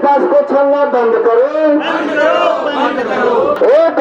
आकाश को छलना बंद करो, एक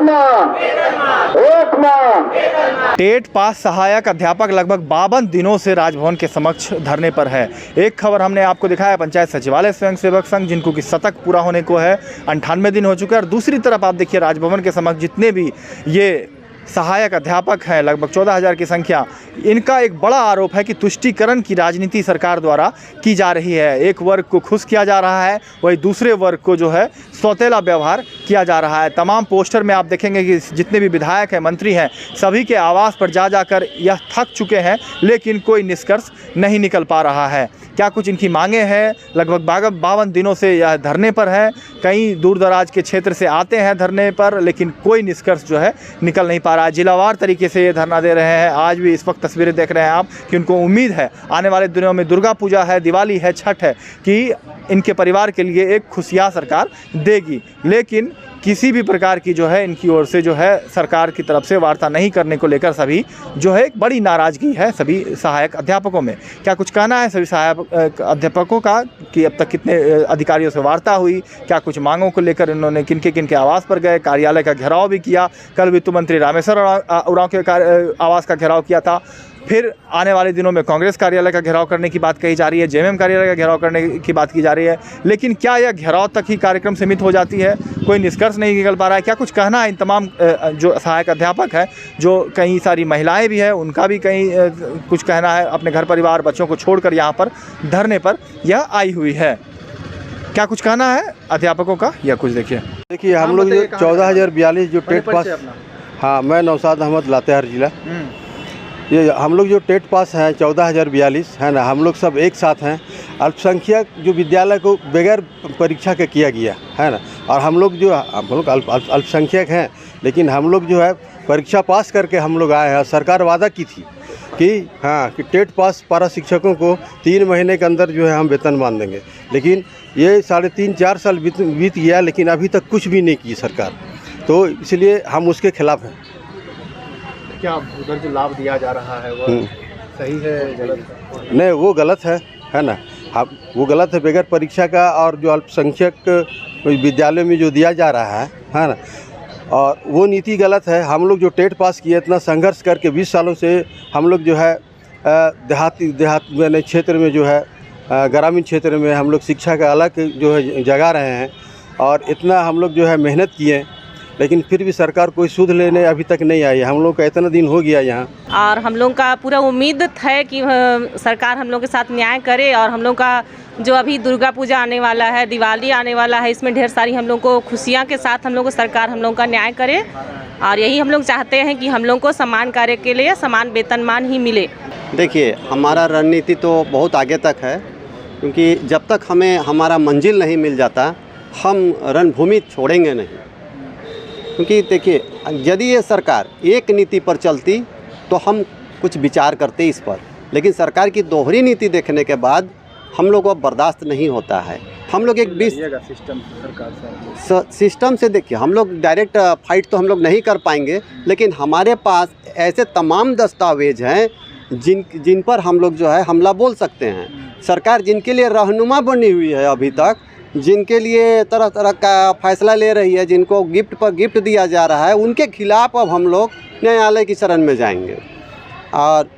माह। टेट पास सहायक अध्यापक लगभग 52 दिनों से राजभवन के समक्ष धरने पर है। एक खबर हमने आपको दिखाया पंचायत सचिवालय स्वयंसेवक संघ, जिनको कि शतक पूरा होने को है, 98 दिन हो चुके हैं। और दूसरी तरफ आप देखिए राजभवन के समक्ष जितने भी ये सहायक अध्यापक हैं, लगभग 14,000 की संख्या, इनका एक बड़ा आरोप है कि तुष्टीकरण की राजनीति सरकार द्वारा की जा रही है। एक वर्ग को खुश किया जा रहा है, वही दूसरे वर्ग को जो है सौतेला व्यवहार किया जा रहा है। तमाम पोस्टर में आप देखेंगे कि जितने भी विधायक हैं, मंत्री हैं, सभी के आवास पर जा जाकर यह थक चुके हैं, लेकिन कोई निष्कर्ष नहीं निकल पा रहा है। क्या कुछ इनकी मांगे हैं? लगभग 52 दिनों से यह धरने पर है। कई दूर दराज के क्षेत्र से आते हैं धरने पर, लेकिन कोई निष्कर्ष जो है निकल नहीं पा रहा है। जिलावार तरीके से ये धरना दे रहे हैं। आज भी इस वक्त तस्वीरें देख रहे हैं आप कि उनको उम्मीद है आने वाले दिनों में दुर्गा पूजा है, दिवाली है, छठ है, कि इनके परिवार के लिए एक खुशियाँ सरकार देगी। लेकिन किसी भी प्रकार की जो है इनकी ओर से जो है सरकार की तरफ से वार्ता नहीं करने को लेकर सभी जो है एक बड़ी नाराज़गी है सभी सहायक अध्यापकों में। क्या कुछ कहना है सभी सहायक अध्यापकों का कि अब तक कितने अधिकारियों से वार्ता हुई, क्या कुछ मांगों को लेकर इन्होंने किनके आवास पर गए, कार्यालय का घेराव भी किया। कल वित्त मंत्री रामेश्वर उरांव के आवास का घेराव किया था। फिर आने वाले दिनों में कांग्रेस कार्यालय का घेराव करने की बात कही जा रही है, जेएमएम कार्यालय का घेराव करने की बात की जा रही है। लेकिन क्या यह घेराव तक ही कार्यक्रम सीमित हो जाती है? कोई निष्कर्ष नहीं निकल पा रहा है। क्या कुछ कहना है इन तमाम जो सहायक अध्यापक हैं, जो कई सारी महिलाएं भी हैं, उनका भी कहीं कुछ कहना है। अपने घर परिवार बच्चों को छोड़कर यहाँ पर धरने पर यह आई हुई है। क्या कुछ कहना है अध्यापकों का, या कुछ देखिए हम लोग जो 14,042 जो टेट पास, हाँ मैं नौशाद अहमद लातेहार जिला, ये हम लोग जो टेट पास हैं 14,042 है ना, हम लोग सब एक साथ हैं। अल्पसंख्यक जो विद्यालय को बगैर परीक्षा के किया गया है ना, और हम लोग अल्पसंख्यक हैं, लेकिन हम लोग जो है परीक्षा पास करके हम लोग आए हैं। सरकार वादा की थी कि हाँ कि टेट पास पारा शिक्षकों को 3 महीने के अंदर जो है हम वेतनमान देंगे, लेकिन ये 3.5-4 साल बीत गया, लेकिन अभी तक कुछ भी नहीं की सरकार। तो इसलिए हम उसके खिलाफ हैं। क्या उधर जो लाभ दिया जा रहा है वो सही है, गलत है? नहीं, वो गलत है ना, वो गलत है बगैर परीक्षा का। और जो अल्पसंख्यक विद्यालय में जो दिया जा रहा है ना, और वो नीति गलत है। हम लोग जो टेट पास किए, इतना संघर्ष करके 20 सालों से हम लोग जो है देहात मैंने क्षेत्र में जो है ग्रामीण क्षेत्र में हम लोग शिक्षा का अलग जो है जगा रहे हैं, और इतना हम लोग जो है मेहनत किए, लेकिन फिर भी सरकार कोई सुध लेने अभी तक नहीं आई है। हम लोग का इतना दिन हो गया यहाँ, और हम लोग का पूरा उम्मीद है कि सरकार हम लोग के साथ न्याय करे। और हम लोग का जो अभी दुर्गा पूजा आने वाला है, दिवाली आने वाला है, इसमें ढेर सारी हम लोग को खुशियाँ के साथ हम लोग को सरकार हम लोग का न्याय करे। और यही हम लोग चाहते हैं कि हम लोग को समान कार्य के लिए समान वेतनमान ही मिले। देखिए, हमारा रणनीति तो बहुत आगे तक है, क्योंकि जब तक हमें हमारा मंजिल नहीं मिल जाता हम रणभूमि छोड़ेंगे नहीं। क्योंकि देखिए, यदि ये सरकार एक नीति पर चलती तो हम कुछ विचार करते इस पर, लेकिन सरकार की दोहरी नीति देखने के बाद हम लोग को बर्दाश्त नहीं होता है। हम लोग एक सिस्टम से देखिए, हम लोग डायरेक्ट फाइट तो हम लोग नहीं कर पाएंगे, लेकिन हमारे पास ऐसे तमाम दस्तावेज हैं जिन पर हम लोग जो है हमला बोल सकते हैं। सरकार जिनके लिए रहनुमा बनी हुई है अभी तक, जिनके लिए तरह तरह का फैसला ले रही है, जिनको गिफ्ट पर गिफ्ट दिया जा रहा है, उनके खिलाफ अब हम लोग न्यायालय की शरण में जाएंगे। और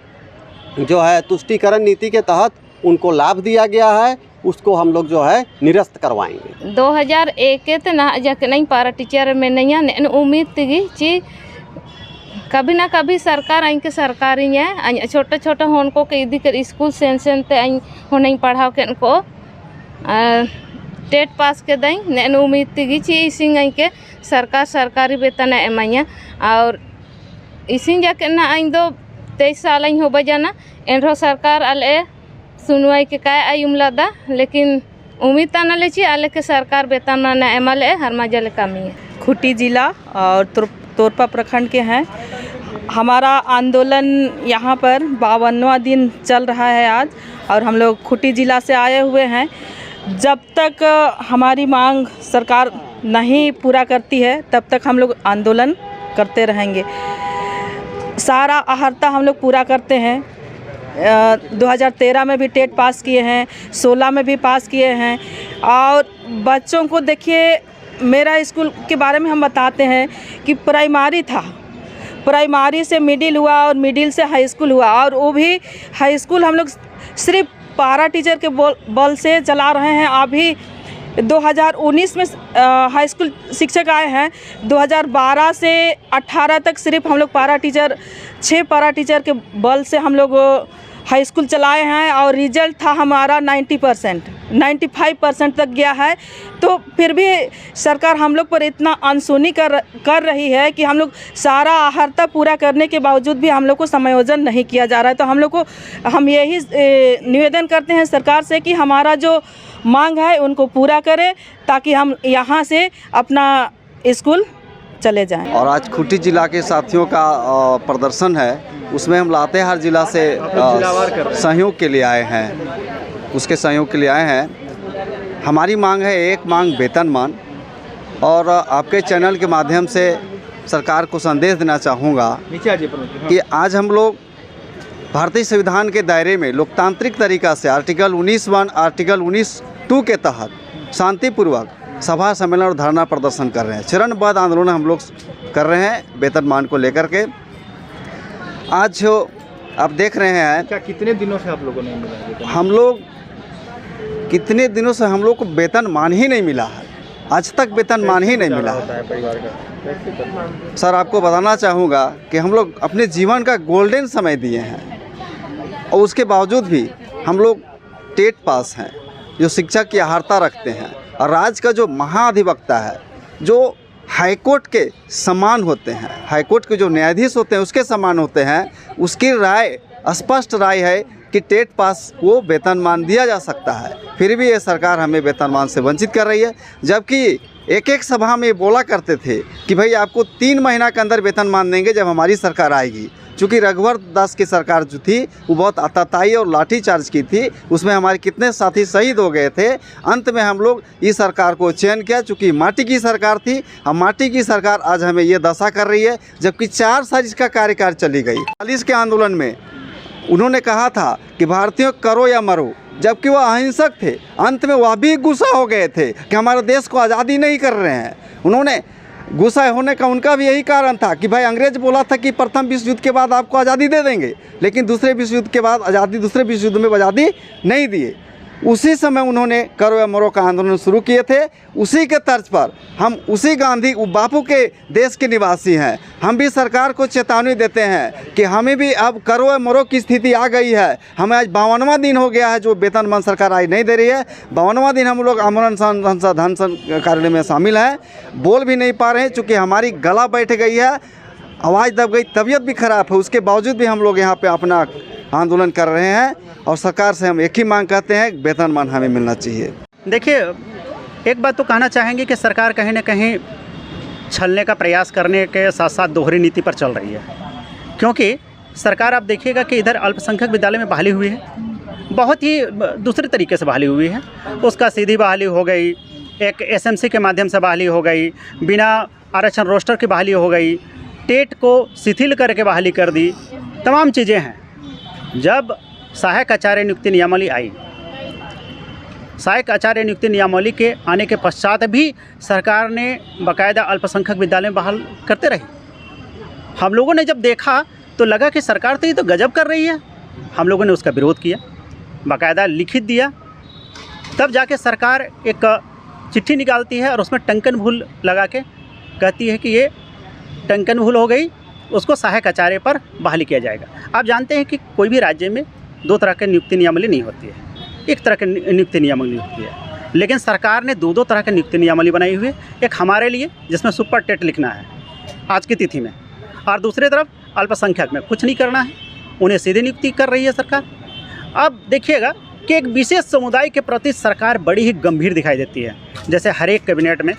जो है तुष्टीकरण नीति के तहत उनको लाभ दिया गया है, उसको हम लोग जो है निरस्त करवाएंगे। 2001 ना जाके नहीं पारा टीचर में नहीं उम्मीद थी कि कभी ना कभी सरकार इनके सरकारी है छोटे छोटे होन को इदी कर स्कूल सेंसन ते नहीं पढ़ाओ के को टेट पास के दई ने उम्मीद थी ची इसिंग के सरकार सरकारी वेतन एमाइया। और इसिंग जाके ना आई दो 23 साल हो बजाना एनरो सरकार अले सुनवाई के काय आयुम लादा, लेकिन उम्मीद तना ले ची आले के सरकार वेतन ना एमाले हर मजा कमी है। खूंटी जिला और तोरपा प्रखंड के हैं। हमारा आंदोलन यहाँ पर 52वां दिन चल रहा है आज, और हम लोग खूंटी जिला से आए हुए हैं। जब तक हमारी मांग सरकार नहीं पूरा करती है तब तक हम लोग आंदोलन करते रहेंगे। सारा आहर्ता हम लोग पूरा करते हैं। 2013 में भी टेट पास किए हैं, 16 में भी पास किए हैं। और बच्चों को देखिए, मेरा स्कूल के बारे में हम बताते हैं कि प्राइमरी था, प्राइमरी से मिडिल हुआ और मिडिल से हाई स्कूल हुआ, और वो भी हाई स्कूल हम लोग सिर्फ पारा टीचर के बल से चला रहे हैं। अभी 2019 में हाई स्कूल शिक्षक आए हैं, 2012 से 18 तक सिर्फ हम लोग पारा टीचर 6 पारा टीचर के बल से हम लोग हाई स्कूल चलाए हैं, और रिजल्ट था हमारा 90%, 95% तक गया है। तो फिर भी सरकार हम लोग पर इतना अनसुनी कर रही है कि हम लोग सारा आहर्ता पूरा करने के बावजूद भी हम लोग को समायोजन नहीं किया जा रहा है। तो हम यही निवेदन करते हैं सरकार से कि हमारा जो मांग है उनको पूरा करें, ताकि हम यहाँ से अपना स्कूल चले जाएं। और आज खूंटी जिला के साथियों का प्रदर्शन है, उसमें हम लातेहार जिला से सहयोग के लिए आए हैं, उसके सहयोग के लिए आए हैं। हमारी मांग है, एक मांग वेतनमान, और आपके चैनल के माध्यम से सरकार को संदेश देना चाहूँगा कि आज हम लोग भारतीय संविधान के दायरे में लोकतांत्रिक तरीका से आर्टिकल 19(1) आर्टिकल 19(2) के तहत शांतिपूर्वक सभा सम्मेलन और धरना प्रदर्शन कर रहे हैं। चरणबद्ध आंदोलन हम लोग कर रहे हैं वेतनमान को लेकर के। आज जो आप देख रहे हैं, क्या कितने दिनों से आप लोगों ने मिला? हम लोग कितने दिनों से हम लोग को वेतनमान ही नहीं मिला है, आज तक वेतनमान ही नहीं मिला है। सर, आपको बताना चाहूँगा कि हम लोग अपने जीवन का गोल्डन समय दिए हैं, और उसके बावजूद भी हम लोग टेट पास हैं, जो शिक्षक की अहर्ता रखते हैं, और राज्य का जो महाधिवक्ता है, जो हाईकोर्ट के समान होते हैं, हाईकोर्ट के जो न्यायाधीश होते हैं उसके समान होते हैं, उसकी राय, स्पष्ट राय है कि टेट पास को वेतनमान दिया जा सकता है। फिर भी ये सरकार हमें वेतनमान से वंचित कर रही है, जबकि एक सभा में बोला करते थे कि भाई आपको 3 महीना के अंदर वेतनमान देंगे जब हमारी सरकार आएगी। चूँकि रघुवर दास की सरकार जो थी वो बहुत आताताई और लाठीचार्ज की थी, उसमें हमारे कितने साथी शहीद हो गए थे। अंत में हम लोग इस सरकार को चयन किया, चूँकि माटी की सरकार थी। हम माटी की सरकार आज हमें ये दशा कर रही है, जबकि 4 साल इसका कार्यकाल चली गई। 40 के आंदोलन में उन्होंने कहा था कि भारतीयों करो या मरो, जबकि वह अहिंसक थे। अंत में वह भी गुस्सा हो गए थे कि हमारे देश को आज़ादी नहीं कर रहे हैं। उन्होंने गुस्सा होने का उनका भी यही कारण था कि भाई अंग्रेज बोला था कि प्रथम विश्व युद्ध के बाद आपको आज़ादी दे देंगे, लेकिन दूसरे विश्व युद्ध के बाद दूसरे विश्व युद्ध में आज़ादी नहीं दिए। उसी समय उन्होंने करो या मरो का आंदोलन शुरू किए थे। उसी के तर्ज पर हम उसी गांधी बापू के देश के निवासी हैं। हम भी सरकार को चेतावनी देते हैं कि हमें भी अब करो या मरो की स्थिति आ गई है। हमें आज 52वां दिन हो गया है जो वेतनमान सरकार आज नहीं दे रही है। 52वां दिन हम लोग आमरण संसाधन कार्यालय में शामिल हैं, बोल भी नहीं पा रहे हैं, चूँकि हमारी गला बैठ गई है, आवाज़ दब गई, तबीयत भी ख़राब है। उसके बावजूद भी हम लोग यहाँ पे अपना आंदोलन कर रहे हैं, और सरकार से हम एक ही मांग करते हैं, वेतनमान हमें मिलना चाहिए। देखिए, एक बात तो कहना चाहेंगे कि सरकार कहीं ना कहीं छलने का प्रयास करने के साथ साथ दोहरी नीति पर चल रही है। क्योंकि सरकार, आप देखिएगा कि इधर अल्पसंख्यक विद्यालय में बहाली हुई है, बहुत ही दूसरे तरीके से बहाली हुई है। उसका सीधी बहाली हो गई, एक एसएमसी के माध्यम से बहाली हो गई, बिना आरक्षण रोस्टर की बहाली हो गई, टेट को शिथिल करके बहाली कर दी, तमाम चीज़ें हैं। जब सहायक आचार्य नियुक्ति नियमावली आई, सहायक आचार्य नियुक्ति नियमावली के आने के पश्चात भी सरकार ने बाकायदा अल्पसंख्यक विद्यालय में बहाल करते रही। हम लोगों ने जब देखा तो लगा कि सरकार तो ये तो गजब कर रही है। हम लोगों ने उसका विरोध किया, बाकायदा लिखित दिया। तब जाके सरकार एक चिट्ठी निकालती है और उसमें टंकन भूल लगा के कहती है कि ये टंकन भूल हो गई, उसको सहायक आचार्य पर बहाली किया जाएगा। आप जानते हैं कि कोई भी राज्य में 2 तरह की नियुक्ति नियमावली नहीं होती है, एक तरह की नियुक्ति नियमावली होती है। लेकिन सरकार ने 2 तरह की नियुक्ति नियमावली बनाई हुई है। एक हमारे लिए जिसमें सुपर टेट लिखना है आज की तिथि में, और दूसरी तरफ अल्पसंख्यक में कुछ नहीं करना है, उन्हें सीधे नियुक्ति कर रही है सरकार। अब देखिएगा कि एक विशेष समुदाय के प्रति सरकार बड़ी ही गंभीर दिखाई देती है। जैसे हर एक कैबिनेट में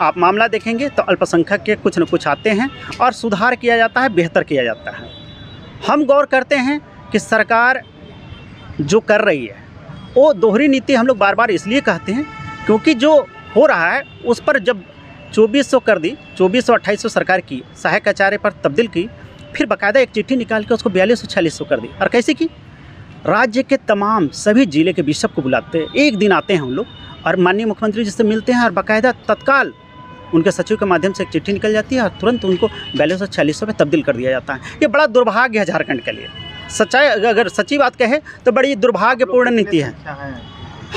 आप मामला देखेंगे तो अल्पसंख्यक के कुछ न कुछ आते हैं और सुधार किया जाता है, बेहतर किया जाता है। हम गौर करते हैं कि सरकार जो कर रही है वो दोहरी नीति हम लोग बार बार इसलिए कहते हैं क्योंकि जो हो रहा है उस पर जब 2400 कर दी, 2400-2800 सरकार की सहायक आचार्य पर तब्दील की, फिर बाकायदा एक चिट्ठी निकाल के उसको 4200-4600 कर दी। और कैसे की? राज्य के तमाम सभी जिले के बिशप को बुलाते हैं, एक दिन आते हैं हम लोग और माननीय मुख्यमंत्री जी से मिलते हैं और बाकायदा तत्काल उनके सचिव के माध्यम से एक चिट्ठी निकल जाती है और तुरंत उनको 4240 में तब्दील कर दिया जाता है। ये बड़ा दुर्भाग्य है झारखंड के लिए। सच्चाई अगर सच्ची बात कहे तो बड़ी दुर्भाग्यपूर्ण नीति है।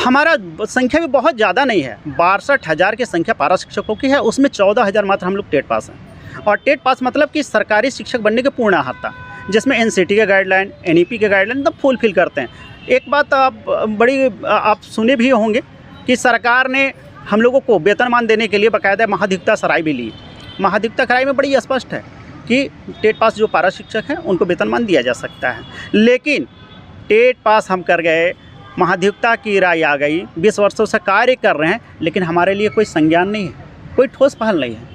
हमारा संख्या भी बहुत ज़्यादा नहीं है, 62,000 की संख्या पारा शिक्षकों की है, उसमें 14,000 मात्र हम लोग टेट पास हैं। और टेट पास मतलब कि सरकारी शिक्षक बनने के पूर्ण अहर्ता, जिसमें एनसीटी के गाइडलाइन, एनईपी के गाइडलाइन एकदम फुलफिल करते हैं। एक बात आप सुने भी होंगे कि सरकार ने हम लोगों को वेतनमान देने के लिए बाकायदा महाधिवक्ता सराय भी ली। महाधिवक्ता सराय में बड़ी स्पष्ट है कि टेट पास जो पारा शिक्षक हैं उनको वेतनमान दिया जा सकता है, लेकिन टेट पास हम कर गए, महाधिवक्ता की राय आ गई, 20 वर्षों से कार्य कर रहे हैं, लेकिन हमारे लिए कोई संज्ञान नहीं है, कोई ठोस पहल नहीं है।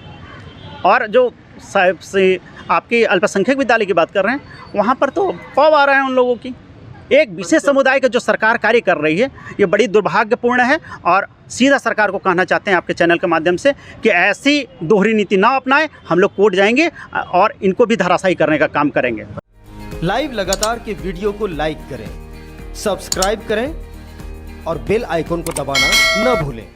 और जो साहब से आपकी अल्पसंख्यक विद्यालय की बात कर रहे हैं, वहाँ पर तो खौफ आ रहा है उन लोगों की। एक विशेष समुदाय का जो सरकार कार्य कर रही है, ये बड़ी दुर्भाग्यपूर्ण है। और सीधा सरकार को कहना चाहते हैं आपके चैनल के माध्यम से कि ऐसी दोहरी नीति ना अपनाएं। हम लोग कोर्ट जाएंगे और इनको भी धराशायी करने का काम करेंगे। लाइव लगातार के वीडियो को लाइक करें, सब्सक्राइब करें और बेल आइकन को दबाना न भूलें।